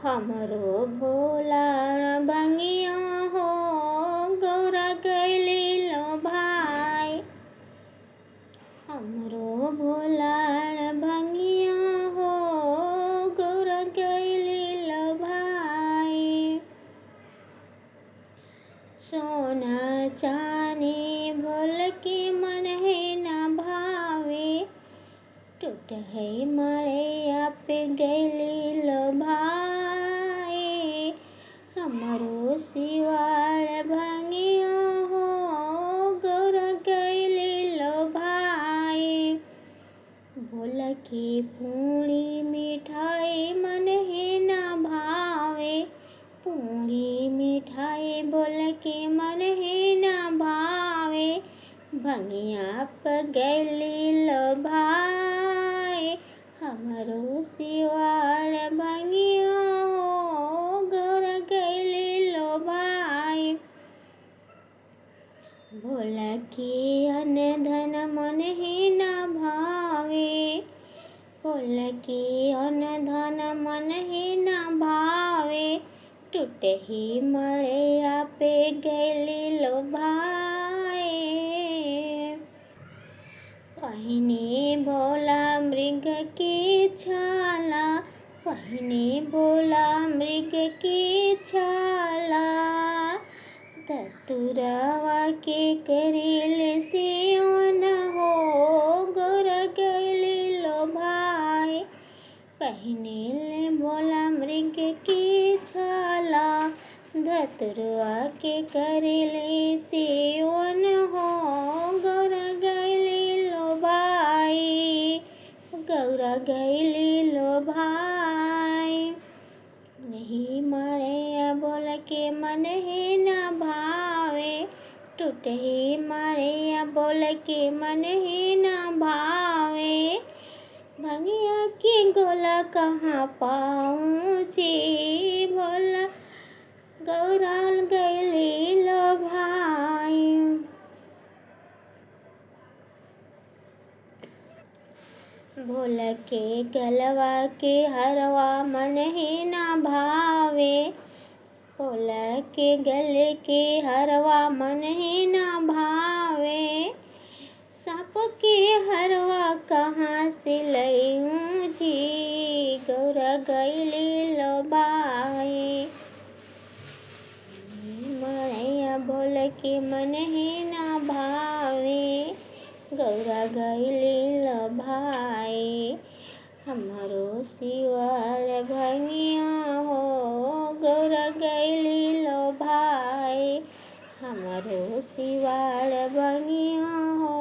हमरो भोला भंगिया हो गौरा गैली लो भाई। हमरो भोला भंगिया हो गौरा गैली लो भाई। सोना चानी भोल के मन है ना भावे, टूट है मड़ैया पे गैली लो भाई। हमरो शिवाड़ भंगिया हो गौरा गैली लो भाई। बोल की पूरी मिठाई मन है ना भावे, पूरी मिठाई बोल के मन है ना भावे। भंगिया पे गैली लो भाई। हमरो शिवाड़ भंगिया हो गौरा गैली लो भाई। भोला के अन्न धन मन ही ना भावे, भोला के अन्न धन मन ही ना भावे। टूटे ही मड़ैया पे गैली लो भाई। पहिने भोला मृग के छाला, पहिने भोला मृग के छाला। धतुरवा के करेल सेवन हो गौरा गैली लो भाई। पहिने भोला मृग के छाला, धतुरवा के करेल सेवन हो गौरा गैली लो भाई। गौरा गैली लो भाई। नहीं मड़ैया बोल के मन है ना भावे, टूटे ही मड़ैया बोल के मन है ना भावे। भंगिया के गोला कहाँ पाऊँ जी, भोला गौरा गैली लो भाई। भोला के गलवा के हरवा मन ही ना भावे, भोला के गले के हरवा मन ही ना भावे। सांप के हरवा कहाँ से लयूं जी, गौरा गैली लो भाई। मड़ैया बोल के मन ही ना भावे, गौरा गैली लो भाई। हमरो शिवाड़ भंगिया हो गौरा गैली लो भाई। हमरो शिवाड़ भंगिया हो